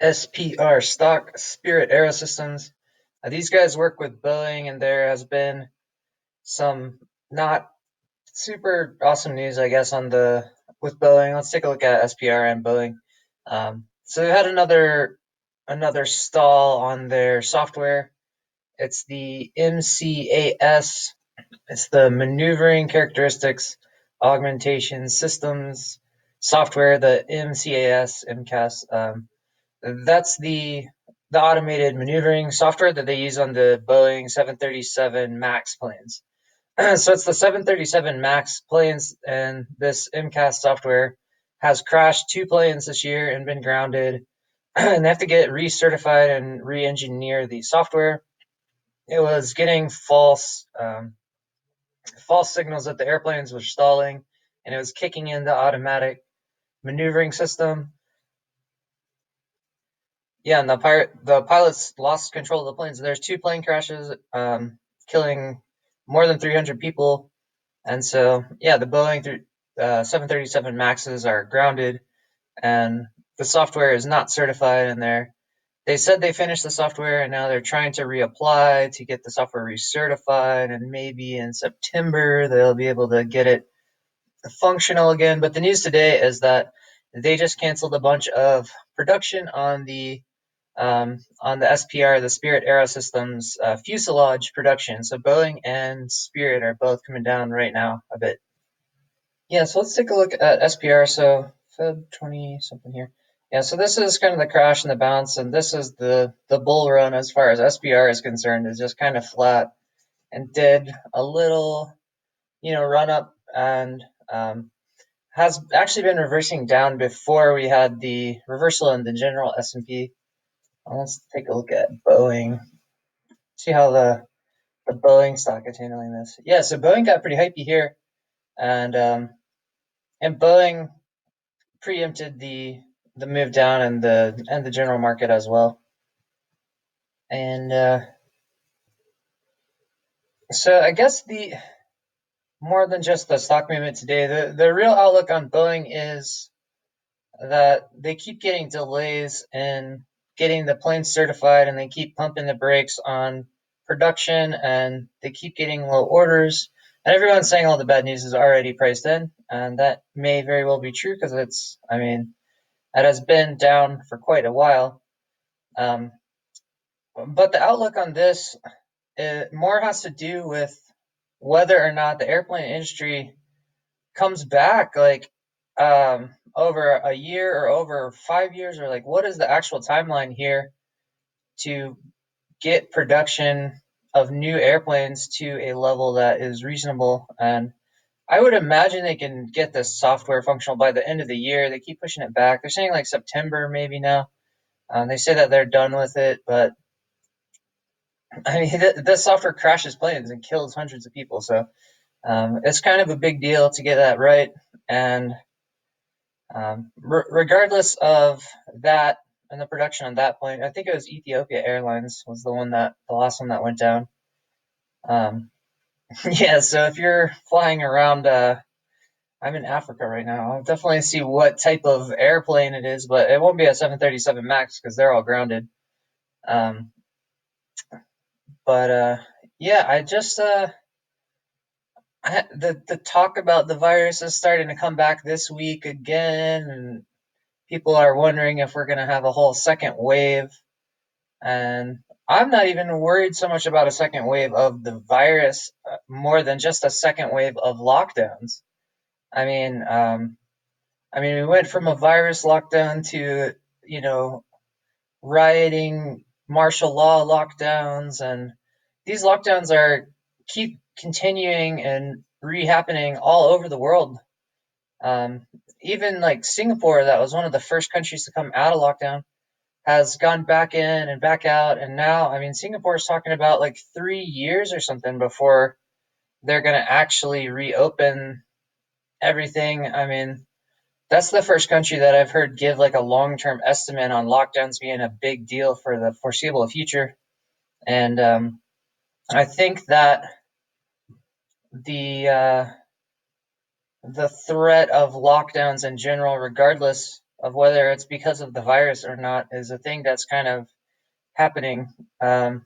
SPR, Stock Spirit Aerosystems. These guys work with Boeing, and there has been some not super awesome news, I guess, on the with Boeing. Let's take a look at SPR and Boeing. So they had another stall on their software. It's the MCAS. It's the Maneuvering Characteristics Augmentation Systems software. The MCAS. That's the automated maneuvering software that they use on the Boeing 737 MAX planes. So it's the 737 MAX planes, and this MCAS software has crashed 2 planes this year and been grounded. And they have to get recertified and re-engineer the software. It was getting false signals that the airplanes were stalling, and it was kicking in the automatic maneuvering system. Yeah, and the pilots lost control of the planes. There's 2 plane crashes, killing more than 300 people, and so yeah, the Boeing 737 Maxes are grounded, and the software is not certified. And they said they finished the software, and now they're trying to reapply to get the software recertified, and maybe in September they'll be able to get it functional again. But the news today is that they just canceled a bunch of production on the SPR, the Spirit Aerosystems fuselage production. So Boeing and Spirit are both coming down right now a bit. Yeah, so let's take a look at SPR. So Feb 20 something here. Yeah, so this is kind of the crash and the bounce, and this is the bull run as far as SPR is concerned. It's just kind of flat and did a little, run up, and has actually been reversing down before we had the reversal in the general S&P. Let's take a look at Boeing. See how the Boeing stock is handling this. Yeah, so Boeing got pretty hypey here, and Boeing preempted the move down and the general market as well. And so I guess the more than just the stock movement today, the real outlook on Boeing is that they keep getting delays in getting the planes certified, and they keep pumping the brakes on production, and they keep getting low orders. And everyone's saying all the bad news is already priced in, and that may very well be true because it has been down for quite a while. But the outlook on this more has to do with whether or not the airplane industry comes back, like over a year or over 5 years, or like what is the actual timeline here to get production of new airplanes to a level that is reasonable. And I would imagine they can get this software functional by the end of the year. They keep pushing it back. They're saying like September maybe now. They say that they're done with it, but I mean, this software crashes planes and kills hundreds of people. So it's kind of a big deal to get that right. And regardless of that and the production on that plane, I think it was Ethiopia Airlines was the last one that went down. Yeah, so if you're flying around, I'm in Africa right now. I'll definitely see what type of airplane it is, but it won't be a 737 MAX because they're all grounded. But yeah, the talk about the virus is starting to come back this week again, and people are wondering if we're going to have a whole second wave. And I'm not even worried so much about a second wave of the virus, more than just a second wave of lockdowns. I mean, we went from a virus lockdown to, rioting, martial law lockdowns, and these lockdowns keep continuing and re-happening all over the world. Even like Singapore, that was one of the first countries to come out of lockdown, has gone back in and back out, and now, Singapore is talking about like 3 years or something before they're going to actually reopen everything. That's the first country that I've heard give like a long-term estimate on lockdowns being a big deal for the foreseeable future. And I think that the threat of lockdowns in general, regardless of whether it's because of the virus or not is a thing that's kind of happening. And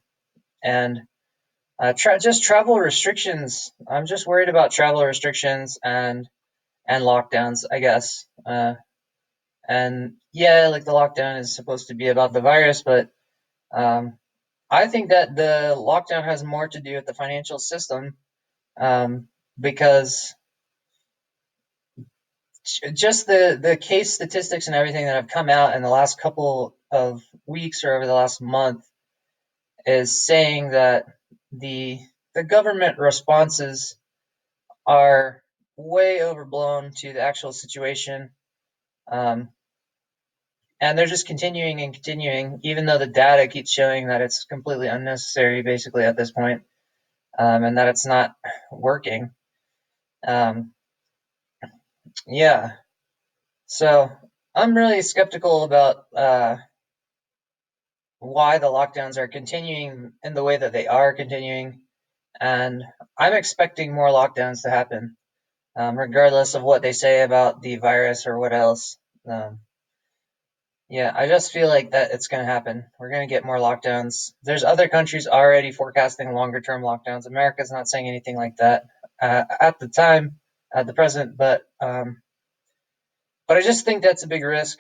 just travel restrictions. I'm just worried about travel restrictions and lockdowns, I guess. And yeah, like the lockdown is supposed to be about the virus, but um, I think that the lockdown has more to do with the financial system, because just the case statistics and everything that have come out in the last couple of weeks or over the last month is saying that the the government responses are way overblown to the actual situation. Um, and they're just continuing and continuing, even though the data keeps showing that it's completely unnecessary, basically, at this point, and that it's not working. Um, yeah, so I'm really skeptical about why the lockdowns are continuing in the way that they are continuing, and I'm expecting more lockdowns to happen, regardless of what they say about the virus or what else. Um, Yeah, I just feel like that it's going to happen. We're going to get more lockdowns. There's other countries already forecasting longer term lockdowns. America's not saying anything like that at the time, at the present, but I just think that's a big risk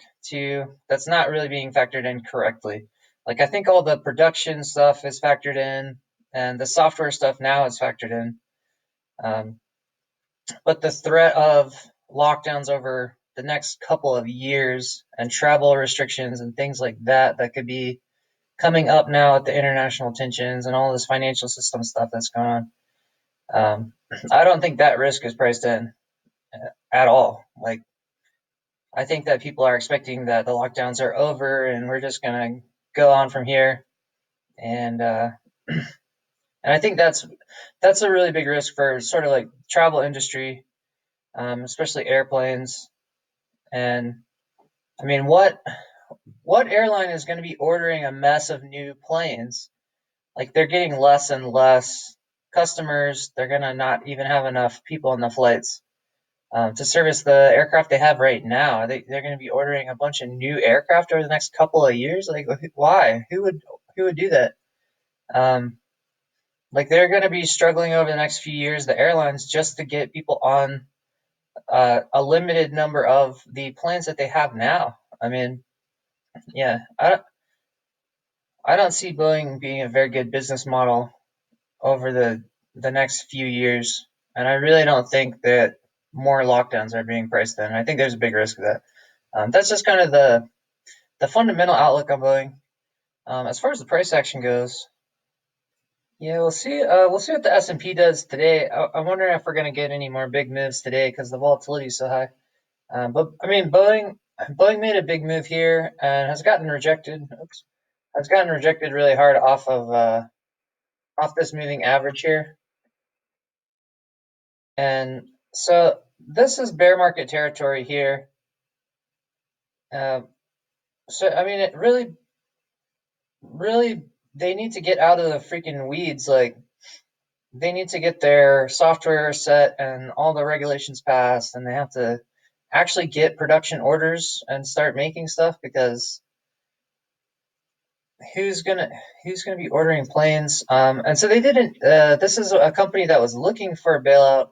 that's not really being factored in correctly. Like, I think all the production stuff is factored in, and the software stuff now is factored in. Um, but the threat of lockdowns over the next couple of years and travel restrictions and things like that could be coming up now with the international tensions and all this financial system stuff that's going on. I don't think that risk is priced in at all. Like, I think that people are expecting that the lockdowns are over and we're just going to go on from here. And and I think that's a really big risk for sort of like travel industry, especially airplanes. And I mean, what airline is going to be ordering a mess of new planes? Like, they're getting less and less customers. They're gonna not even have enough people on the flights to service the aircraft they have right now. They're gonna be ordering a bunch of new aircraft over the next couple of years. Like, why? Who would do that? Um, like, they're gonna be struggling over the next few years, the airlines, just to get people on a limited number of the planes that they have now. I mean, yeah, I don't see Boeing being a very good business model over the next few years, and I really don't think that more lockdowns are being priced in. I think there's a big risk of that. That's just kind of the fundamental outlook on Boeing. As far as the price action goes, yeah, we'll see. We'll see what the S&P does today. I'm wondering if we're going to get any more big moves today because the volatility is so high. But I mean, Boeing made a big move here and has gotten rejected. Oops, has gotten rejected really hard off this moving average here. And so this is bear market territory here. Uh, so I mean, it really, they need to get out of the freaking weeds. Like, they need to get their software set and all the regulations passed, and they have to actually get production orders and start making stuff, because who's gonna who's gonna be ordering planes? And so they didn't. This is a company that was looking for a bailout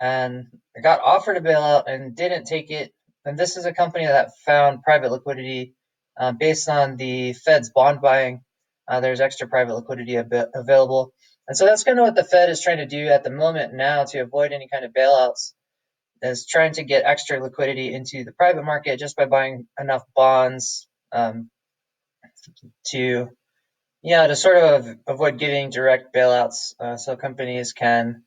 and got offered a bailout and didn't take it. And this is a company that found private liquidity based on the Fed's bond buying. There's extra private liquidity available. And so that's kind of what the Fed is trying to do at the moment now to avoid any kind of bailouts, is trying to get extra liquidity into the private market just by buying enough bonds to, yeah, to sort of avoid giving direct bailouts, so companies can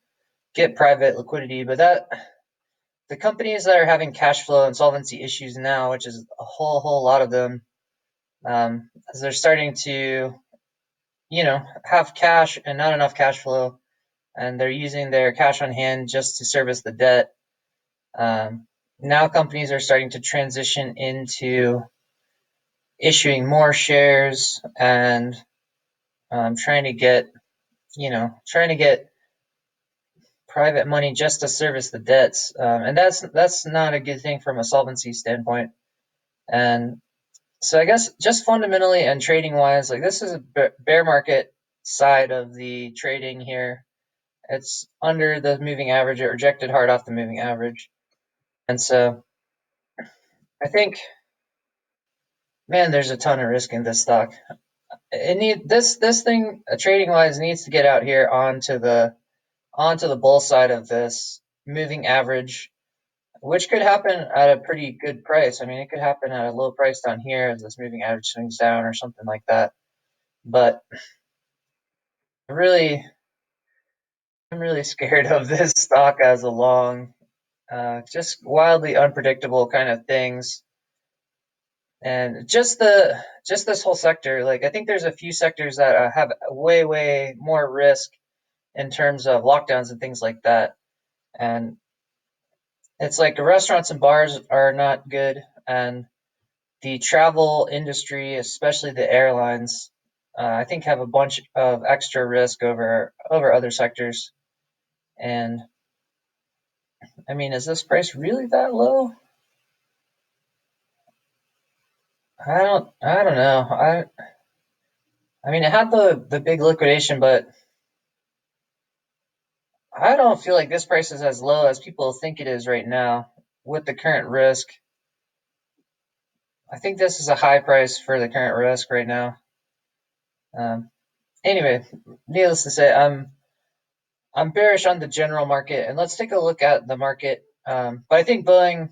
get private liquidity. But the companies that are having cash flow and solvency issues now, which is a whole lot of them, as they're starting to, have cash and not enough cash flow, and they're using their cash on hand just to service the debt. Now companies are starting to transition into issuing more shares and trying to get, trying to get private money just to service the debts, and that's not a good thing from a solvency standpoint. And so I guess just fundamentally and trading wise, like this is a bear market side of the trading here. It's under the moving average. It rejected hard off the moving average. And so I think, man, there's a ton of risk in this stock. This thing trading wise needs to get out here onto the bull side of this moving average, which could happen at a pretty good price. I mean, it could happen at a low price down here as this moving average swings down or something like that. But really, I'm really scared of this stock as a long, just wildly unpredictable kind of things. And just this whole sector, like I think there's a few sectors that have way more risk in terms of lockdowns and things like that. And it's like restaurants and bars are not good, and the travel industry, especially the airlines, I think have a bunch of extra risk over other sectors. And I mean, is this price really that low? I don't know. I mean, it had the big liquidation, but I don't feel like this price is as low as people think it is right now with the current risk. I think this is a high price for the current risk right now. Um, anyway, needless to say, I'm bearish on the general market, and let's take a look at the market. But I think Boeing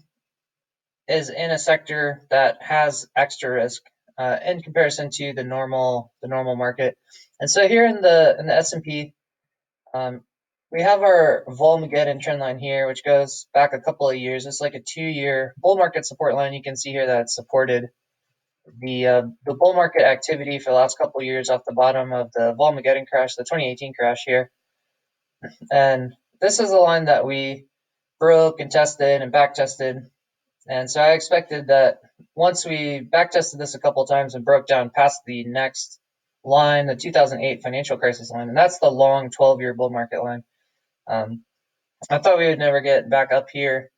is in a sector that has extra risk in comparison to the normal market. And so here in the S&P, um, we have our Volmageddon trend line here, which goes back a couple of years. It's like a 2-year bull market support line. You can see here that it's supported the bull market activity for the last couple of years off the bottom of the Volmageddon crash, the 2018 crash here. And this is a line that we broke and tested and back tested. And so I expected that once we back tested this a couple of times and broke down past the next line, the 2008 financial crisis line, and that's the long 12-year bull market line. I thought we would never get back up here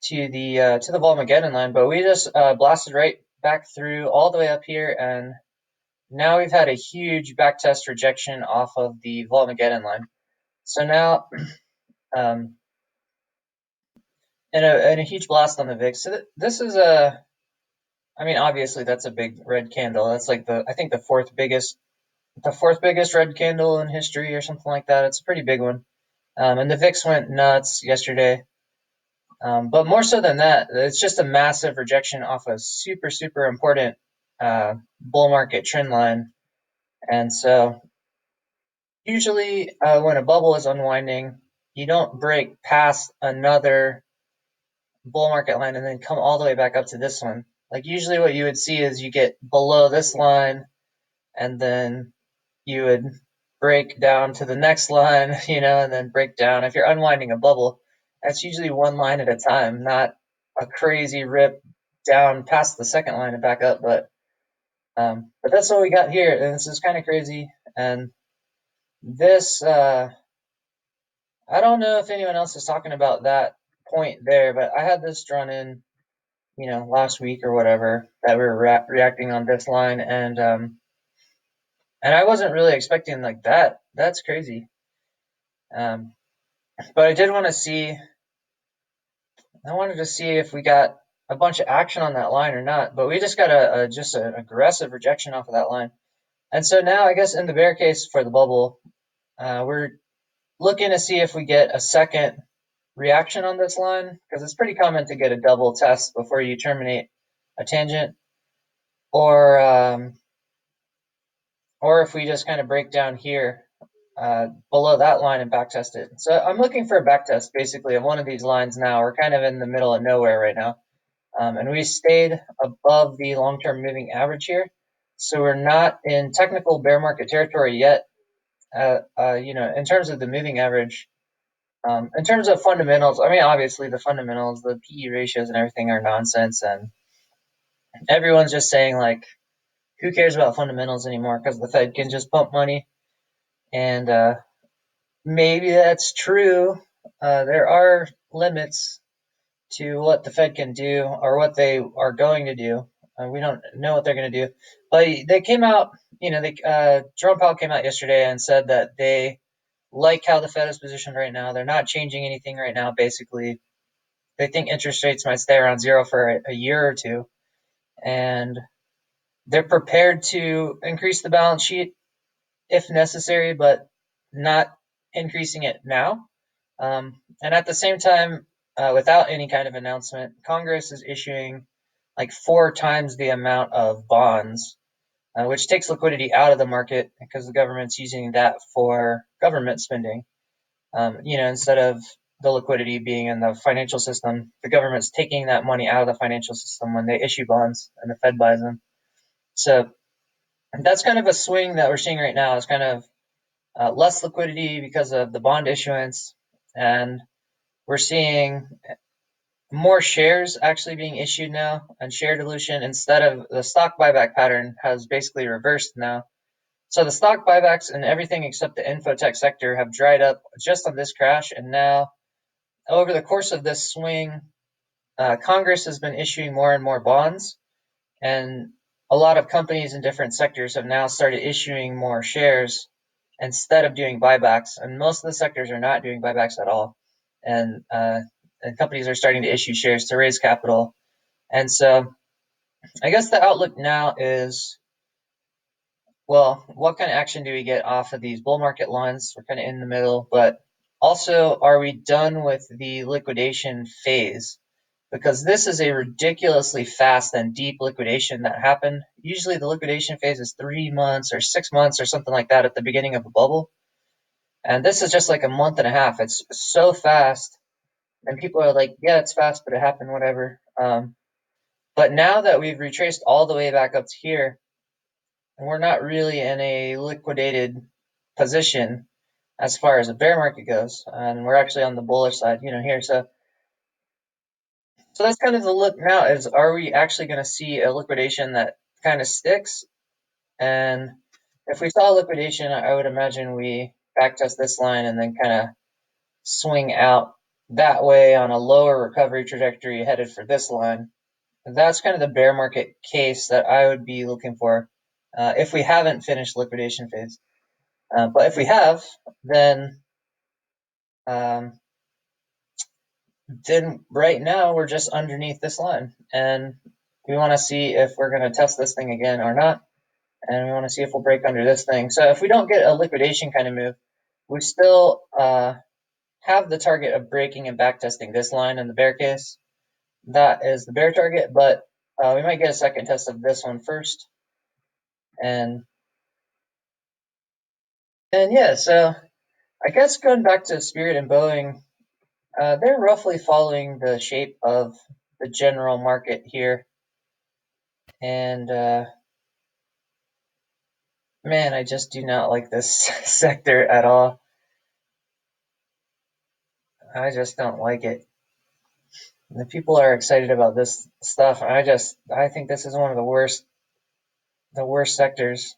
to the Volmageddon line, but we just blasted right back through all the way up here, and now we've had a huge backtest rejection off of the Volmageddon line. So now, and a huge blast on the VIX. So this is I mean, obviously that's a big red candle. That's like I think the fourth biggest red candle in history or something like that. It's a pretty big one. And the VIX went nuts yesterday. But more so than that, it's just a massive rejection off a super important bull market trend line. And so usually when a bubble is unwinding, you don't break past another bull market line and then come all the way back up to this one. Like usually what you would see is you get below this line and then you would break down to the next line, and then break down. If you're unwinding a bubble, that's usually one line at a time, not a crazy rip down past the second line and back up. But that's what we got here, and this is kind of crazy. And this, I don't know if anyone else is talking about that point there, but I had this drawn in, last week or whatever that we were reacting on this line, and I wasn't really expecting like that. That's crazy. But I did want to see. I wanted to see if we got a bunch of action on that line or not. But we just got just an aggressive rejection off of that line. And so now, I guess in the bear case for the bubble, we're looking to see if we get a second reaction on this line, because it's pretty common to get a double test before you terminate a tangent, or if we just kind of break down here below that line and back test it. So I'm looking for a back test basically of one of these lines now. We're kind of in the middle of nowhere right now. And we stayed above the long-term moving average here. So we're not in technical bear market territory yet. In terms of the moving average, in terms of fundamentals, I mean, obviously the fundamentals, the PE ratios and everything are nonsense. And everyone's just saying like, who cares about fundamentals anymore? Because the Fed can just pump money. And maybe that's true. There are limits to what the Fed can do or what they are going to do. We don't know what they're going to do, but they came out. Jerome Powell came out yesterday and said that they like how the Fed is positioned right now. They're not changing anything right now. Basically, they think interest rates might stay around zero for a year or two, and they're prepared to increase the balance sheet if necessary, but not increasing it now. And at the same time, without any kind of announcement, Congress is issuing like 4 times the amount of bonds, which takes liquidity out of the market because the government's using that for government spending. Instead of the liquidity being in the financial system, the government's taking that money out of the financial system when they issue bonds and the Fed buys them. So that's kind of a swing that we're seeing right now. It's kind of less liquidity because of the bond issuance, and we're seeing more shares actually being issued now, and share dilution instead of the stock buyback pattern has basically reversed now. So the stock buybacks and everything except the infotech sector have dried up just on this crash, and now over the course of this swing, Congress has been issuing more and more bonds, and a lot of companies in different sectors have now started issuing more shares instead of doing buybacks. And most of the sectors are not doing buybacks at all. And companies are starting to issue shares to raise capital. And so I guess the outlook now is, well, what kind of action do we get off of these bull market lines? We're kind of in the middle, but also, are we done with the liquidation phase? Because this is a ridiculously fast and deep liquidation that happened. Usually the liquidation phase is 3 months or 6 months or something like that at the beginning of a bubble. And this is just like a month and a half. It's so fast. And people are like, yeah, it's fast, but it happened, whatever. But now that we've retraced all the way back up to here, we're not really in a liquidated position as far as the bear market goes. And we're actually on the bullish side, here. So that's kind of the look now is, are we actually going to see a liquidation that kind of sticks? And if we saw a liquidation, I would imagine we backtest this line and then kind of swing out that way on a lower recovery trajectory headed for this line. That's kind of the bear market case that I would be looking for if we haven't finished liquidation phase. But if we have, um, then right now we're just underneath this line, and we want to see if we're going to test this thing again or not, and we want to see if we'll break under this thing. So if we don't get a liquidation kind of move, we still have the target of breaking and backtesting this line in the bear case. That is the bear target, but we might get a second test of this one first. And yeah, so I guess going back to Spirit and Boeing, they're roughly following the shape of the general market here. And man, I just do not like this sector at all. I just don't like it. The people are excited about this stuff. I think this is one of the worst sectors.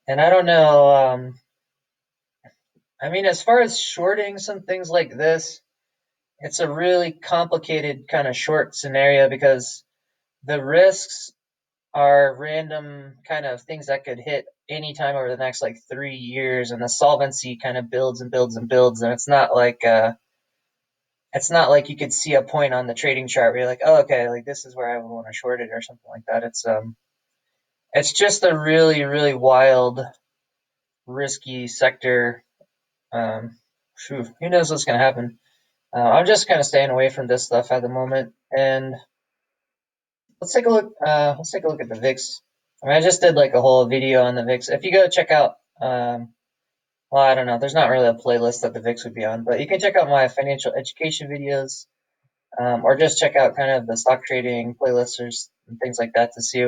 And I don't know. I mean, as far as shorting some things like this, it's a really complicated kind of short scenario because the risks are random kind of things that could hit anytime over the next like 3 years, and the solvency kind of builds and builds and builds, and it's not like you could see a point on the trading chart where you're like, oh, okay, like this is where I would want to short it or something like that. It's just a really, really wild, risky sector. Who knows what's gonna happen? I'm just kind of staying away from this stuff at the moment. And let's take a look. Let's take a look at the VIX. I mean, I just did like a whole video on the VIX. If you go check out, well, I don't know. There's not really a playlist that the VIX would be on, but you can check out my financial education videos, or just check out kind of the stock trading playlists and things like that to see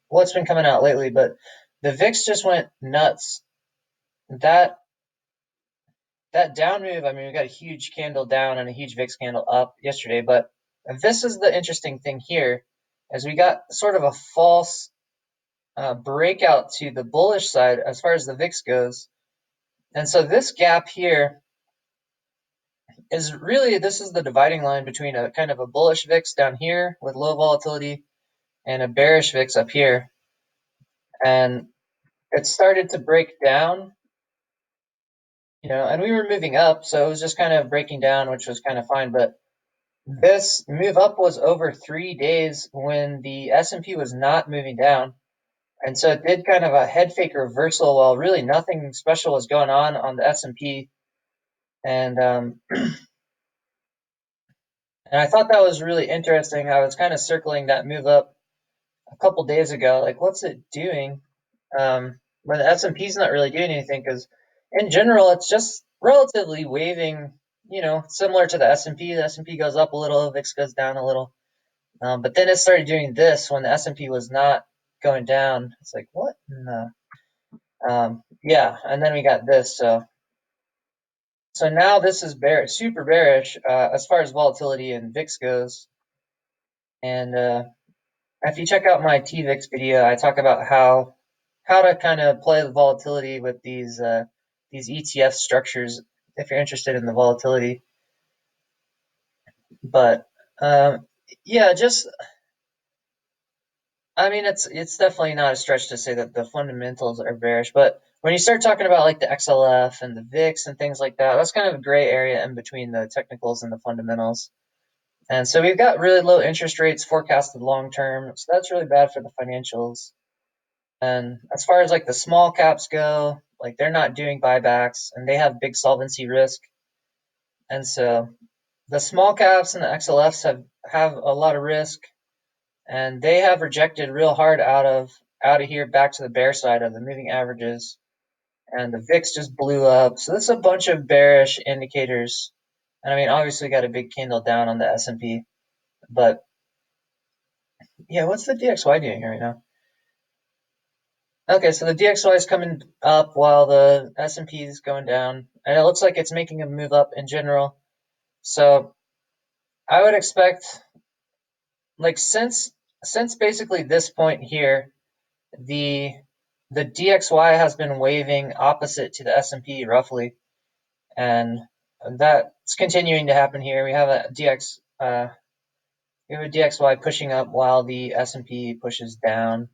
what's been coming out lately. But the VIX just went nuts. That that down move. I mean, we got a huge candle down and a huge VIX candle up yesterday, but this is the interesting thing here, is we got sort of a false breakout to the bullish side as far as the VIX goes. And so this gap here is really, this is the dividing line between a kind of a bullish VIX down here with low volatility and a bearish VIX up here. And it started to break down, and we were moving up, so it was just kind of breaking down, which was kind of fine. But this move up was over 3 days when the S&P was not moving down. And so it did kind of a head fake reversal while really nothing special was going on the S&P. And and I thought that was really interesting. I was kind of circling that move up a couple days ago, like what's it doing? When the S&P is not really doing anything, because in general it's just relatively waving, similar to the S&P. The S&P goes up a little, VIX goes down a little, but then it started doing this when the S&P was not going down. It's like, what? Yeah, and then we got this. So now this is super bearish as far as volatility and VIX goes. And if you check out my TVIX video, I talk about how to kind of play the volatility with these ETF structures if you're interested in the volatility. But yeah, just I mean, it's definitely not a stretch to say that the fundamentals are bearish. But when you start talking about like the XLF and the VIX and things like that, that's kind of a gray area in between the technicals and the fundamentals. And so we've got really low interest rates forecasted long term, so that's really bad for the financials. And as far as like the small caps go, like they're not doing buybacks and they have big solvency risk. And so the small caps and the XLFs have a lot of risk, and they have rejected real hard out of here back to the bear side of the moving averages. And the VIX just blew up. So this is a bunch of bearish indicators. And I mean, obviously got a big candle down on the S&P, but yeah, what's the DXY doing here right now? Okay, so the DXY is coming up while the S&P is going down, and it looks like it's making a move up in general. So I would expect, like, since basically this point here, the DXY has been waving opposite to the S&P roughly, and that's continuing to happen here. We have a DXY pushing up while the S&P pushes down.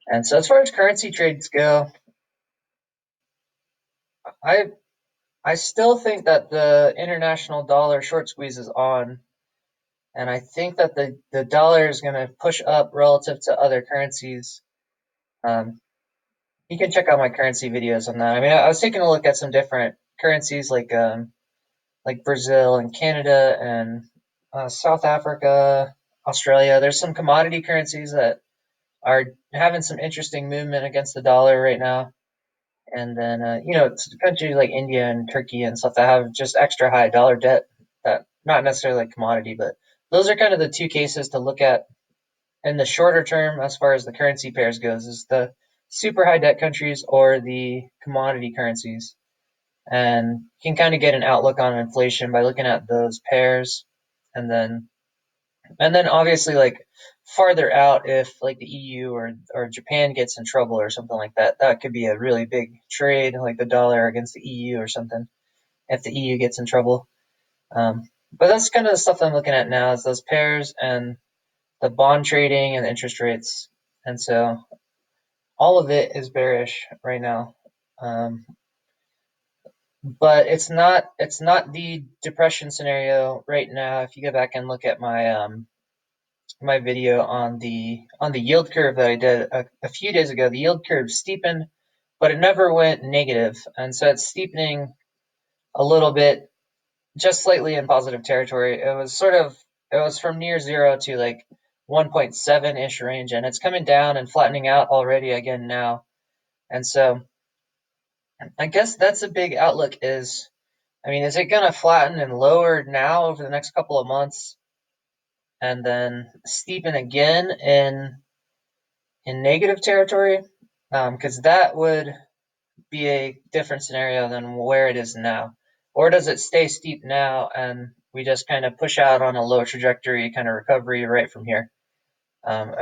And so as far as currency trades go, I I still think that the international dollar short squeeze is on, and I think that the dollar is going to push up relative to other currencies. Um, you can check out my currency videos on that. I mean, I was taking a look at some different currencies like Brazil and Canada and South Africa, Australia. There's some commodity currencies that are having some interesting movement against the dollar right now. And then, countries like India and Turkey and stuff that have just extra high dollar debt, that not necessarily like commodity, but those are kind of the two cases to look at in the shorter term as far as the currency pairs goes, is the super high debt countries or the commodity currencies. And you can kind of get an outlook on inflation by looking at those pairs. And then obviously, like, farther out, if like the EU or Japan gets in trouble or something like that, that could be a really big trade, like the dollar against the EU or something, if the EU gets in trouble. But that's kind of the stuff I'm looking at now, is those pairs and the bond trading and the interest rates. And so all of it is bearish right now. But it's not the depression scenario right now. If you go back and look at my video on the yield curve that I did a few days ago, the yield curve steepened, but it never went negative, and so it's steepening a little bit, just slightly in positive territory. It was from near zero to like 1.7 ish range, and it's coming down and flattening out already again now. And so I guess that's a big outlook. Is it going to flatten and lower now over the next couple of months, and then steepen again in negative territory? Because that would be a different scenario than where it is now. Or does it stay steep now and we just kind of push out on a low trajectory kind of recovery right from here?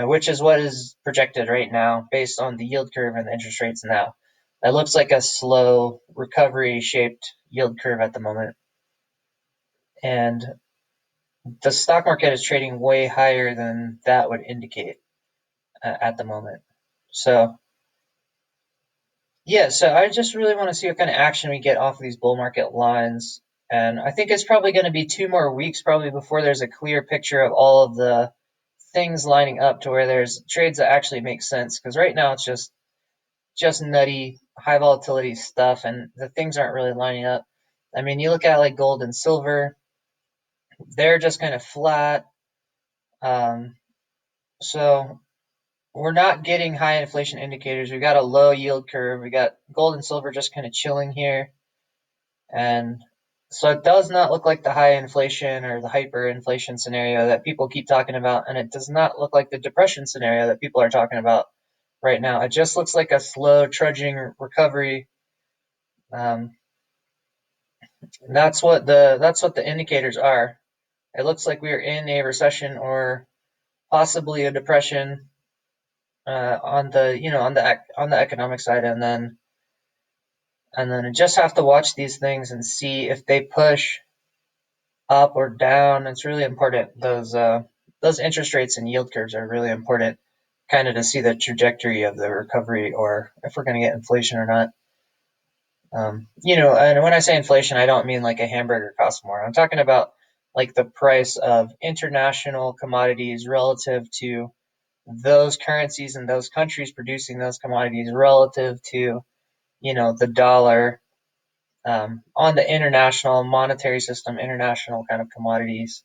Which is what is projected right now based on the yield curve and the interest rates now. It looks like a slow recovery shaped yield curve at the moment. and the stock market is trading way higher than that would indicate at the moment. So yeah, so I just really want to see what kind of action we get off of these bull market lines. And I think it's probably going to be 2 more weeks probably before there's a clear picture of all of the things lining up to where there's trades that actually make sense. Because right now it's just nutty, high volatility stuff, and the things aren't really lining up. I mean, you look at like gold and silver, they're just kind of flat. Um, so we're not getting high inflation indicators. We got a low yield curve. We got gold and silver just kind of chilling here. And so it does not look like the high inflation or the hyperinflation scenario that people keep talking about. And it does not look like the depression scenario that people are talking about right now. It just looks like a slow, trudging recovery. Um, that's what the indicators are. It looks like we're in a recession or possibly a depression on the on the economic side, and then I just have to watch these things and see if they push up or down. It's really important. Those interest rates and yield curves are really important, kind of to see the trajectory of the recovery or if we're going to get inflation or not. And when I say inflation, I don't mean like a hamburger costs more. I'm talking about like the price of international commodities relative to those currencies and those countries producing those commodities relative to the dollar on the international monetary system, international kind of commodities.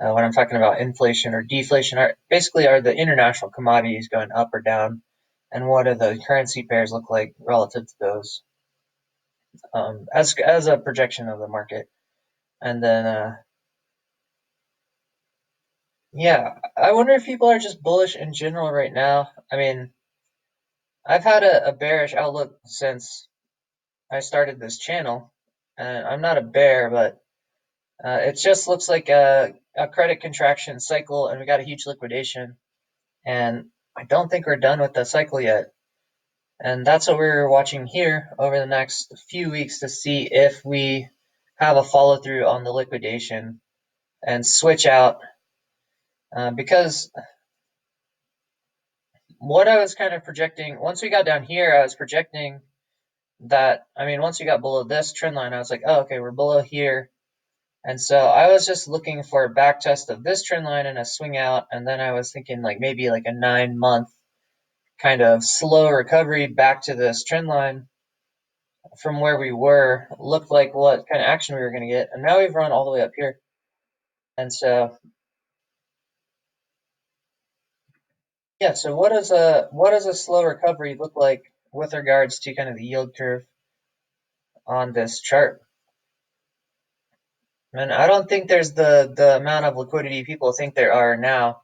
When I'm talking about inflation or deflation, basically are the international commodities going up or down, and what do the currency pairs look like relative to those as a projection of the market. And then, yeah, I wonder if people are just bullish in general right now. I mean, I've had a bearish outlook since I started this channel, and I'm not a bear, but it just looks like a credit contraction cycle, and we got a huge liquidation. And I don't think we're done with the cycle yet. And that's what we're watching here over the next few weeks to see if we have a follow through on the liquidation and switch out. Because what I was kind of projecting, once we got down here, I was projecting that, I mean, once we got below this trend line, I was like, oh, okay, we're below here. And so I was just looking for a back test of this trend line and a swing out. And then I was thinking like maybe like a 9 month kind of slow recovery back to this trend line from where we were, looked like what kind of action we were going to get. And now we've run all the way up here. And so, yeah, so what does a slow recovery look like with regards to kind of the yield curve on this chart? And I don't think there's the amount of liquidity people think there are now.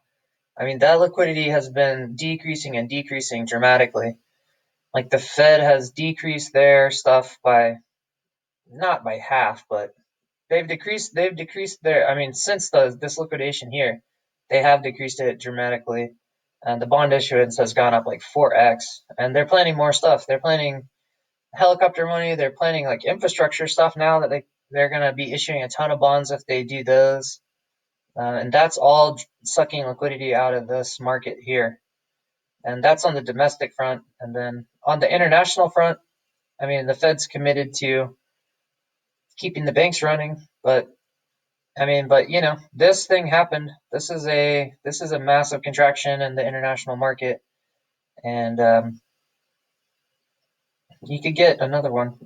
I mean, that liquidity has been decreasing and decreasing dramatically. Like the Fed has decreased their stuff by not by half, but they've decreased their, I mean, since this liquidation here, they have decreased it dramatically. And the bond issuance has gone up like 4x, and they're planning more stuff. They're planning helicopter money. They're planning like infrastructure stuff now that they're going to be issuing a ton of bonds if they do those. And that's all sucking liquidity out of this market here. And that's on the domestic front. And then on the international front, I mean, the Fed's committed to keeping the banks running, but I mean, but this thing happened. This is a massive contraction in the international market, and you could get another one.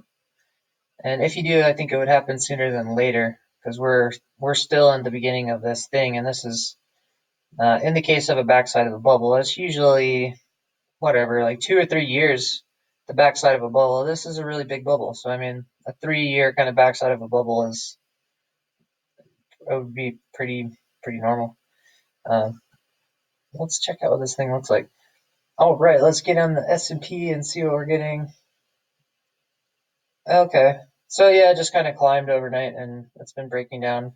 And if you do, I think it would happen sooner than later because we're still in the beginning of this thing, and this is in the case of a backside of a bubble, it's usually whatever, like 2 or 3 years. The backside of a bubble. This is a really big bubble, so I mean, a 3 year kind of backside of a bubble would be pretty normal. Let's check out what this thing looks like. All right, let's get on the S&P and see what we're getting. Okay, so yeah, it just kind of climbed overnight, and it's been breaking down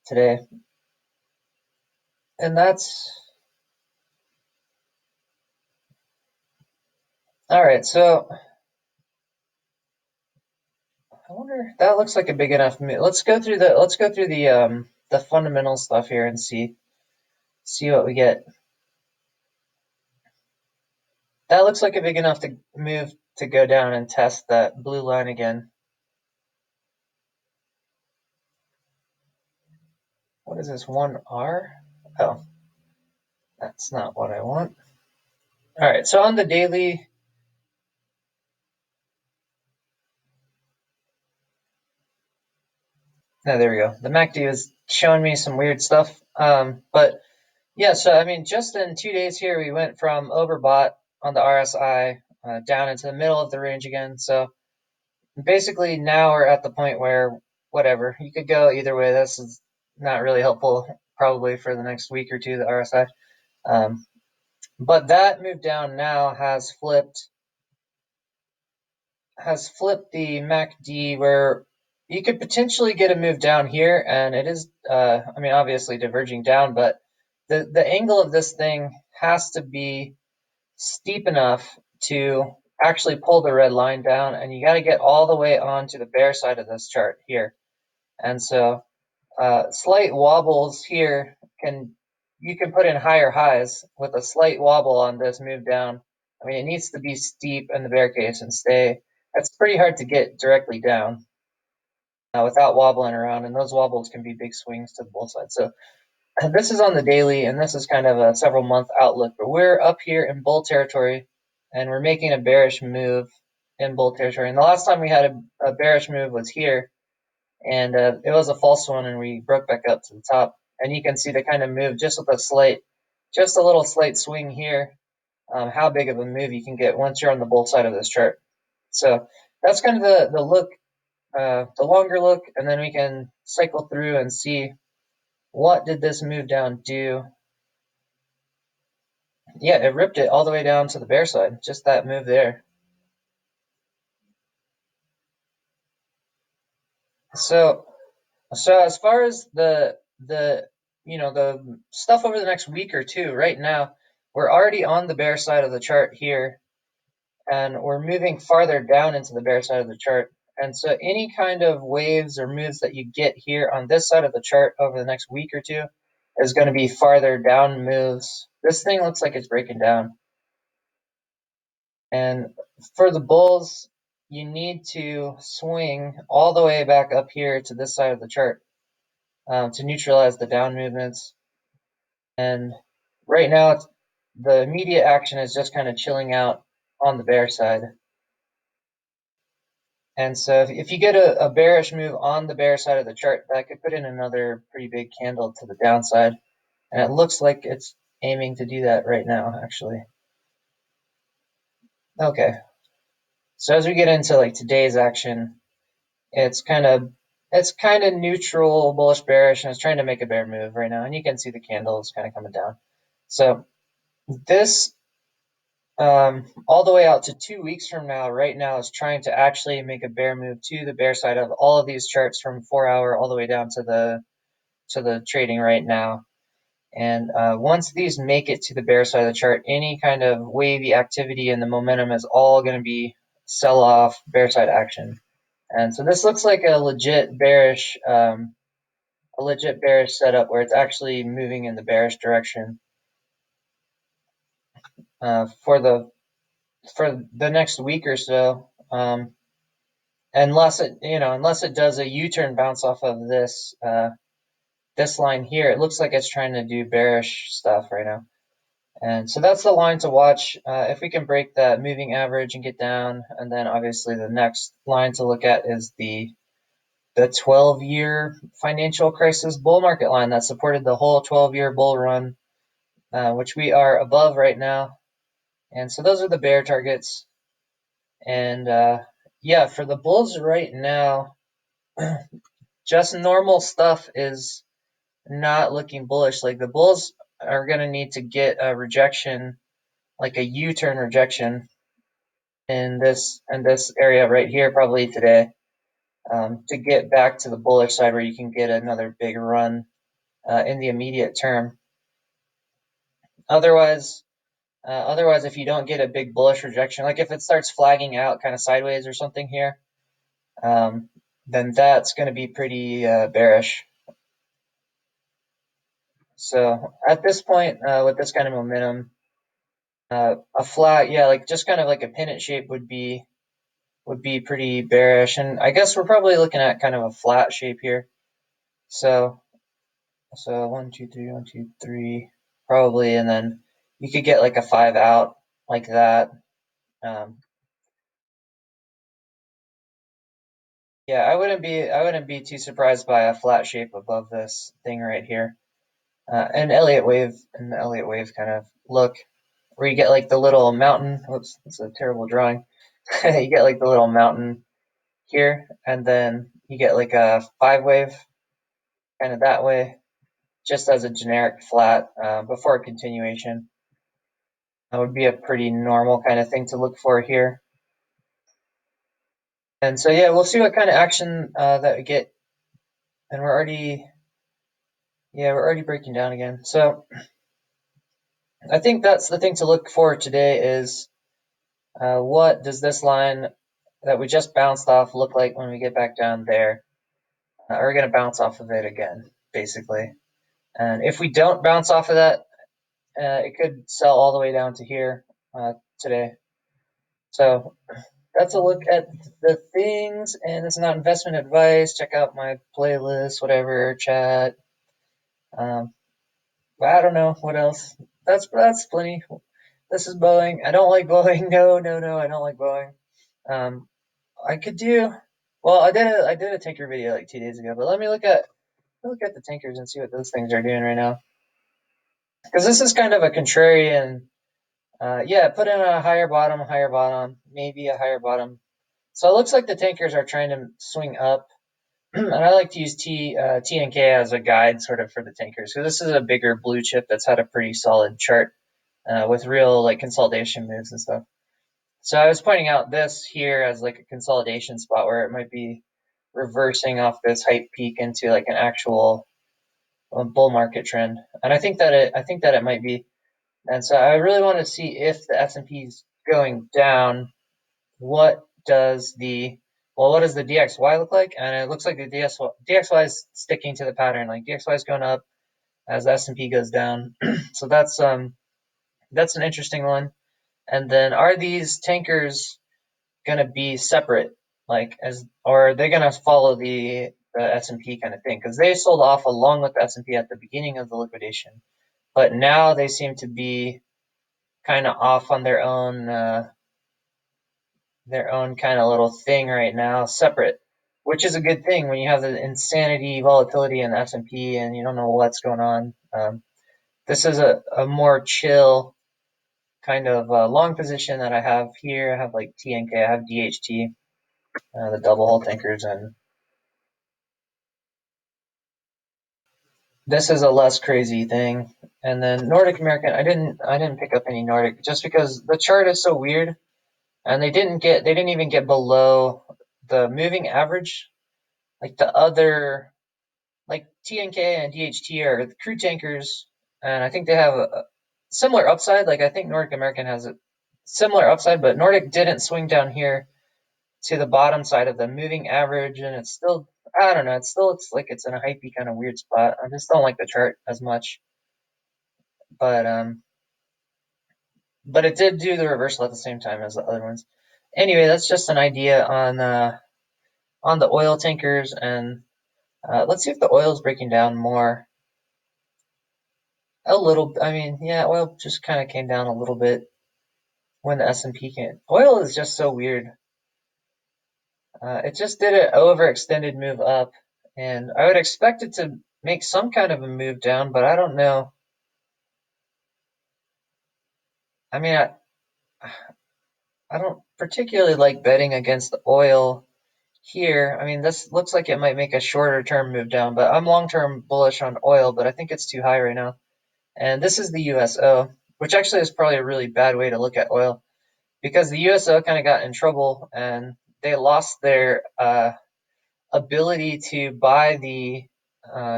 today. And that's all right. So I wonder That looks like a big enough move. Let's go through the fundamental stuff here and see what we get. That looks like a big enough to move to go down and test that blue line again. What is this, 1R? Oh, that's not what I want. All right, so on the daily, no, there we go. The MACD is showing me some weird stuff. But yeah, so I mean, just in 2 days here, we went from overbought on the RSI down into the middle of the range again. So basically now we're at the point where whatever, you could go either way. This is not really helpful probably for the next week or two, the RSI. But that move down now has flipped the MACD where you could potentially get a move down here, and it is I mean, obviously diverging down, but the angle of this thing has to be steep enough to actually pull the red line down, and you got to get all the way onto the bear side of this chart here. And so slight wobbles here you can put in higher highs with a slight wobble on this move down. I mean, it needs to be steep in the bear case and stay. That's pretty hard to get directly down without wobbling around, and those wobbles can be big swings to both sides. So this is on the daily, and this is kind of a several month outlook, but we're up here in bull territory, and we're making a bearish move in bull territory. And the last time we had a bearish move was here, and it was a false one, and we broke back up to the top. And you can see the kind of move just with just a little slight swing here, how big of a move you can get once you're on the bull side of this chart. So that's kind of the look, the longer look, and then we can cycle through and see what did this move down do. Yeah, it ripped it all the way down to the bear side, just that move there. So as far as the stuff over the next week or two, right now we're already on the bear side of the chart here, and we're moving farther down into the bear side of the chart. And so any kind of waves or moves that you get here on this side of the chart over the next week or two is going to be farther down moves. This thing looks like it's breaking down. And for the bulls, you need to swing all the way back up here to this side of the chart to neutralize the down movements. And right now, the immediate action is just kind of chilling out on the bear side. And so if you get a bearish move on the bear side of the chart, that could put in another pretty big candle to the downside. And it looks like it's aiming to do that right now, actually. Okay. So as we get into like today's action, it's kind of neutral, bullish, bearish, and it's trying to make a bear move right now. And you can see the candles kind of coming down. So this all the way out to 2 weeks from now, right now, is trying to actually make a bear move to the bear side of all of these charts from 4 hour all the way down to the trading right now. And once these make it to the bear side of the chart, any kind of wavy activity and the momentum is all going to be sell off, bear side action. And so this looks like a legit bearish setup where it's actually moving in the bearish direction for the next week or so, unless it does a U-turn bounce off of this line here. It looks like it's trying to do bearish stuff right now, and so that's the line to watch. If we can break that moving average and get down, and then obviously the next line to look at is the 12-year financial crisis bull market line that supported the whole 12-year bull run, which we are above right now. And so those are the bear targets. And yeah, for the bulls right now, just normal stuff is not looking bullish. Like the bulls are going to need to get a rejection, like a U-turn rejection in this area right here, probably today, to get back to the bullish side where you can get another big run in the immediate term. Otherwise, if you don't get a big bullish rejection, like if it starts flagging out kind of sideways or something here, then that's going to be pretty bearish. So at this point, with this kind of momentum, a flat, yeah, like just kind of like a pennant shape would be pretty bearish. And I guess we're probably looking at kind of a flat shape here. So 1, 2, 3, 1, 2, 3, probably, and then you could get like a 5 out like that. Um, yeah, I wouldn't be too surprised by a flat shape above this thing right here. An Elliott wave kind of look where you get like the little mountain. Oops, that's a terrible drawing. You get like the little mountain here, and then you get like a 5 wave kind of that way, just as a generic flat before a continuation. That would be a pretty normal kind of thing to look for here. And so yeah, we'll see what kind of action that we get. And we're already breaking down again. So I think that's the thing to look for today is what does this line that we just bounced off look like when we get back down there? Are we going to bounce off of it again, basically? And if we don't bounce off of that, it could sell all the way down to here today. So that's a look at the things, and it's not investment advice. Check out my playlist, whatever, chat. I don't know what else. That's plenty. This is Boeing. I don't like Boeing. No, I don't like Boeing. Um, I could do. Well, I did a tanker video like 2 days ago, but let me look at the tankers and see what those things are doing right now. Because this is kind of a contrarian. Yeah, put in a higher bottom, maybe a higher bottom. So it looks like the tankers are trying to swing up, and I like to use T and K as a guide sort of for the tankers. So this is a bigger blue chip that's had a pretty solid chart with real like consolidation moves and stuff. So I was pointing out this here as like a consolidation spot where it might be reversing off this hype peak into like an actual bull market trend, and I think that it might be. And so I really want to see if the S&P is going down. What does the what does the DXY look like? And it looks like the DXY is sticking to the pattern. Like DXY is going up as the S&P goes down. So that's an interesting one. And then are these tankers gonna be separate, like or are they gonna follow the S&P kind of thing? Because they sold off along with the S&P at the beginning of the liquidation, but now they seem to be kind of off on their own kind of little thing right now, separate, which is a good thing when you have the insanity volatility in the S&P and you don't know what's going on. This is a more chill kind of long position that I have here. I have like TNK, I have DHT, the double hull tankers, and this is a less crazy thing. And then Nordic American, I didn't pick up any Nordic just because the chart is so weird, and they didn't even get below the moving average. Like the other, like TNK and DHT are the crude tankers, and I think they have a similar upside. Like I think Nordic American has a similar upside, but Nordic didn't swing down here to the bottom side of the moving average, and it's still, I don't know, it still looks like it's in a hypey kind of weird spot. I just don't like the chart as much, but it did do the reversal at the same time as the other ones. Anyway, that's just an idea on the oil tankers, and let's see if the oil is breaking down more. A little, I mean, yeah, oil just kind of came down a little bit when the S&P came. Oil is just so weird. It just did an overextended move up, and I would expect it to make some kind of a move down, but I don't know. I mean, I don't particularly like betting against the oil here. I mean, this looks like it might make a shorter term move down, but I'm long term bullish on oil, but I think it's too high right now. And this is the USO, which actually is probably a really bad way to look at oil because the USO kind of got in trouble and they lost their ability to buy the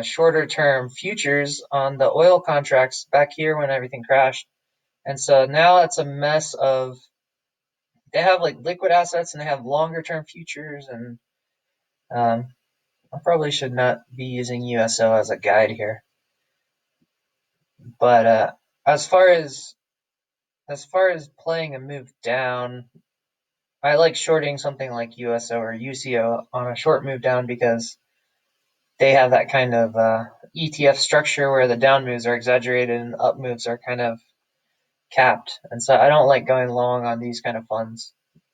shorter term futures on the oil contracts back here when everything crashed. And so now it's a mess of they have like liquid assets and they have longer term futures, and I probably should not be using USO as a guide here, but as far as playing a move down, I like shorting something like USO or UCO on a short move down because they have that kind of ETF structure where the down moves are exaggerated and up moves are kind of capped. And so I don't like going long on these kind of funds.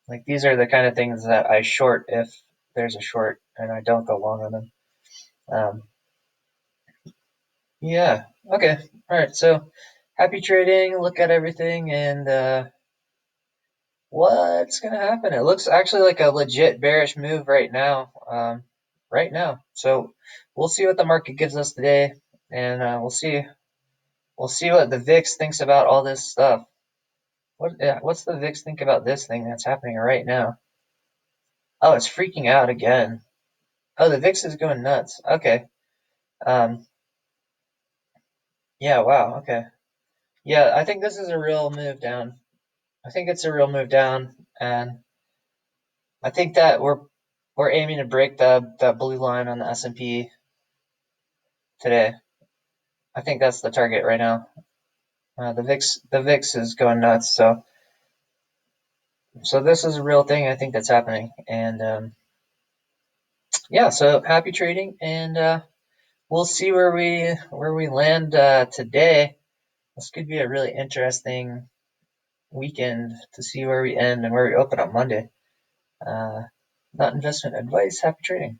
Like these are the kind of things that I short if there's a short, and I don't go long on them. Um, yeah. Okay. All right. So happy trading. Look at everything and what's gonna happen. It looks actually like a legit bearish move right now. Right now. So we'll see what the market gives us today, and we'll see what the VIX thinks about all this stuff. What's the VIX think about this thing that's happening right now? Oh, it's freaking out again. Oh, the VIX is going nuts. Okay. Um, yeah, wow, okay. Yeah, I think this is a real move down. I think it's a real move down, and I think that we're aiming to break the blue line on the S&P today. I think that's the target right now. The VIX is going nuts, so this is a real thing. I think that's happening, and yeah. So happy trading, and we'll see where we land today. This could be a really interesting weekend to see where we end and where we open on Monday. Not investment advice. Happy trading.